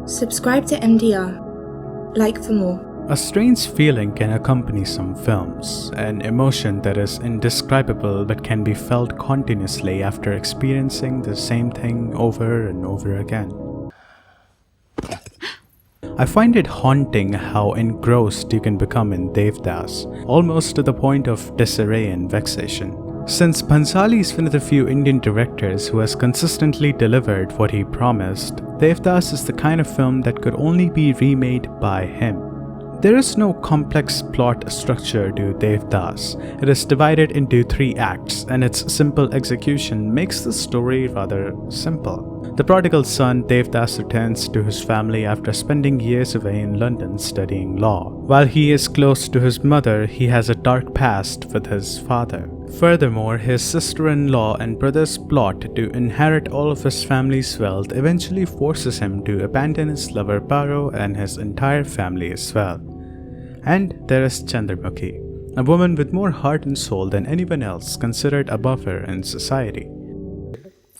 Subscribe to MDR. Like for more. A strange feeling can accompany some films, an emotion that is indescribable but can be felt continuously after experiencing the same thing over and over again. I find it haunting how engrossed you can become in Devdas, almost to the point of disarray and vexation. Since Bhansali is one of the few Indian directors who has consistently delivered what he promised, Devdas is the kind of film that could only be remade by him. There is no complex plot structure to Devdas. It is divided into 3 acts, and its simple execution makes the story rather simple. The prodigal son Devdas returns to his family after spending years away in London studying law. While he is close to his mother, he has a dark past with his father. Furthermore, his sister-in-law and brother's plot to inherit all of his family's wealth eventually forces him to abandon his lover Paro and his entire family as well. And there is Chandramukhi, a woman with more heart and soul than anyone else considered above her in society.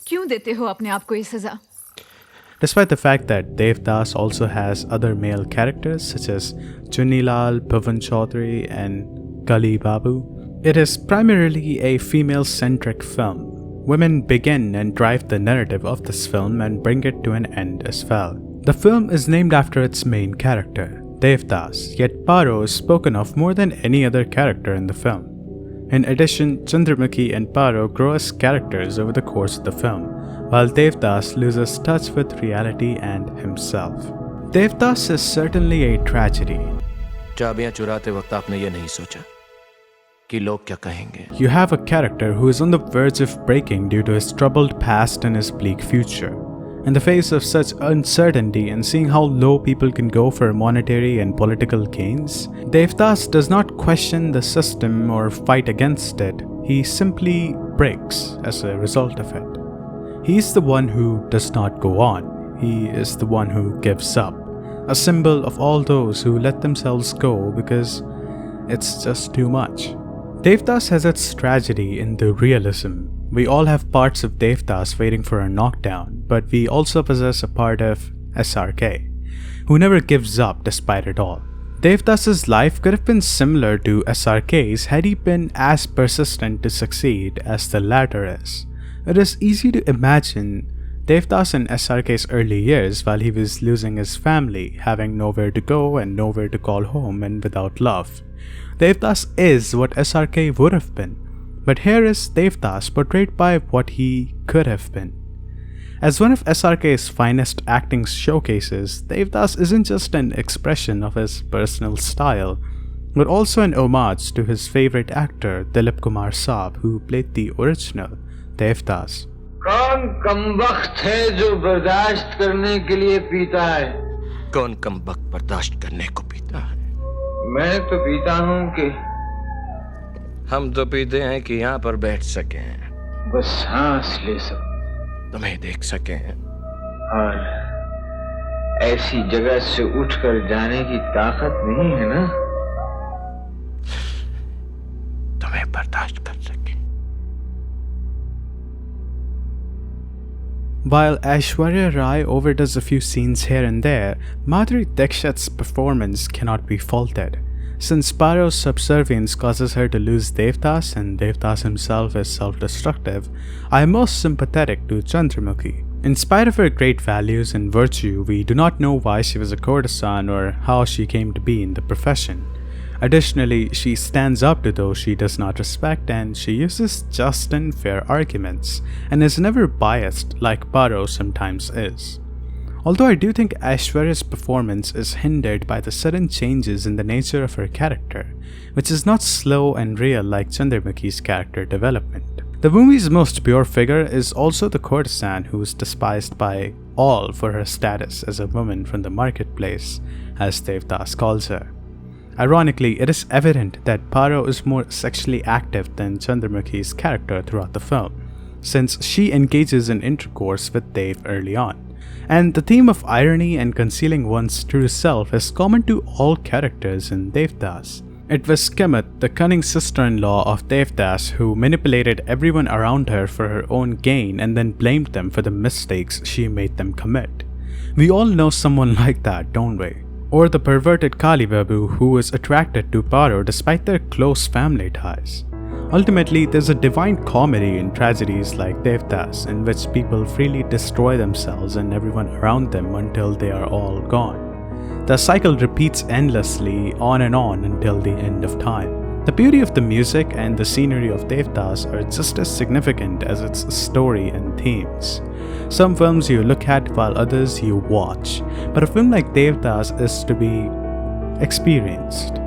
क्यों देते हो अपने आप को ये सजा? Despite the fact that Devdas also has other male characters such as Chunilal, Bhuvan Chaudhary, and Kali Babu, it is primarily a female-centric film. Women begin and drive the narrative of this film and bring it to an end as well. The film is named after its main character, Devdas, yet Paro is spoken of more than any other character in the film. In addition, Chandramukhi and Paro grow as characters over the course of the film, while Devdas loses touch with reality and himself. Devdas is certainly a tragedy. चाबियां चुराते वक्त आपने ये नहीं सोचा कि लोग क्या कहेंगे? You have a character who is on the verge of breaking due to his troubled past and his bleak future. In the face of such uncertainty and seeing how low people can go for monetary and political gains, Devdas does not question the system or fight against it. He simply breaks as a result of it. He is the one who does not go on. He is the one who gives up. A symbol of all those who let themselves go because it's just too much. Devdas has its tragedy in the realism. We all have parts of Devdas waiting for a knockdown, but we also possess a part of SRK, who never gives up despite it all. Devdas's life could have been similar to SRK's had he been as persistent to succeed as the latter is. It is easy to imagine Devdas in SRK's early years while he was losing his family, having nowhere to go and nowhere to call home and without love. Devdas is what SRK would have been. But here is Devdas portrayed by what he could have been. As one of SRK's finest acting showcases, Devdas isn't just an expression of his personal style, but also an homage to his favorite actor Dilip Kumar Saab, who played the original Devdas. कौन कमबख्त है जो बर्दाश्त करने के लिए पीता है? कौन कमबख्त बर्दाश्त करने को पीता है? मैं तो पीता हूँ कि हम तो पीते हैं कि यहाँ पर बैठ सकें, बस सांस ले सकें, तुम्हें देख सकें, और ऐसी जगह से उठकर जाने की ताकत नहीं है ना, तुम्हें बर्दाश्त कर सकें. While Aishwarya Rai overdoes a few scenes here and there, Madhuri Dixit's performance cannot be faulted. Since Paro's subservience causes her to lose Devdas and Devdas himself is self-destructive, I am most sympathetic to Chandramukhi. In spite of her great values and virtue, we do not know why she was a courtesan or how she came to be in the profession. Additionally, she stands up to those she does not respect and she uses just and fair arguments and is never biased like Paro sometimes is. Although I do think Aishwarya's performance is hindered by the sudden changes in the nature of her character, which is not slow and real like Chandramukhi's character development. The movie's most pure figure is also the courtesan who is despised by all for her status as a woman from the marketplace, as Devdas calls her. Ironically, it is evident that Paro is more sexually active than Chandramukhi's character throughout the film, since she engages in intercourse with Dev early on. And the theme of irony and concealing one's true self is common to all characters in Devdas. It was Kimat, the cunning sister-in-law of Devdas, who manipulated everyone around her for her own gain and then blamed them for the mistakes she made them commit. We all know someone like that, don't we? Or the perverted Kali Babu who is attracted to Paro despite their close family ties. Ultimately, there's a divine comedy in tragedies like Devdas, in which people freely destroy themselves and everyone around them until they are all gone. The cycle repeats endlessly on and on until the end of time. The beauty of the music and the scenery of Devdas are just as significant as its story and themes. Some films you look at while others you watch, but a film like Devdas is to be experienced.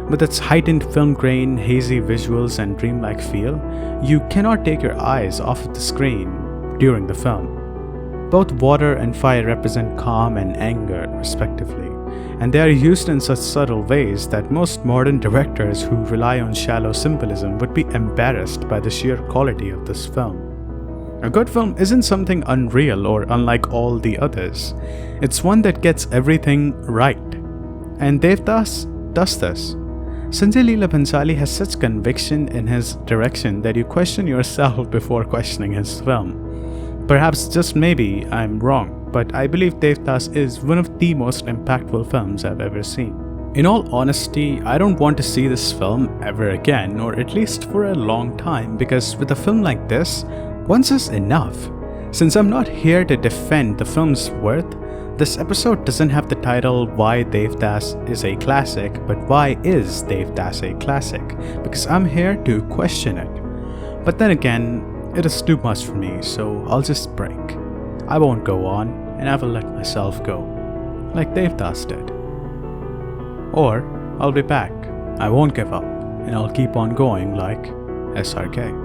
With its heightened film grain, hazy visuals and dreamlike feel, you cannot take your eyes off of the screen during the film. Both water and fire represent calm and anger, respectively, and they are used in such subtle ways that most modern directors who rely on shallow symbolism would be embarrassed by the sheer quality of this film. A good film isn't something unreal or unlike all the others. It's one that gets everything right. And Devdas does this. Sanjay Leela Bhansali has such conviction in his direction that you question yourself before questioning his film. Perhaps just maybe I'm wrong, but I believe Devdas is one of the most impactful films I've ever seen. In all honesty, I don't want to see this film ever again, or at least for a long time, because with a film like this, once is enough. Since I'm not here to defend the film's worth, this episode doesn't have the title Why Devdas is a Classic, but Why is Devdas a Classic? Because I'm here to question it. But then again, it is too much for me, so I'll just break. I won't go on, and I will let myself go, like Devdas did. Or I'll be back. I won't give up, and I'll keep on going like SRK.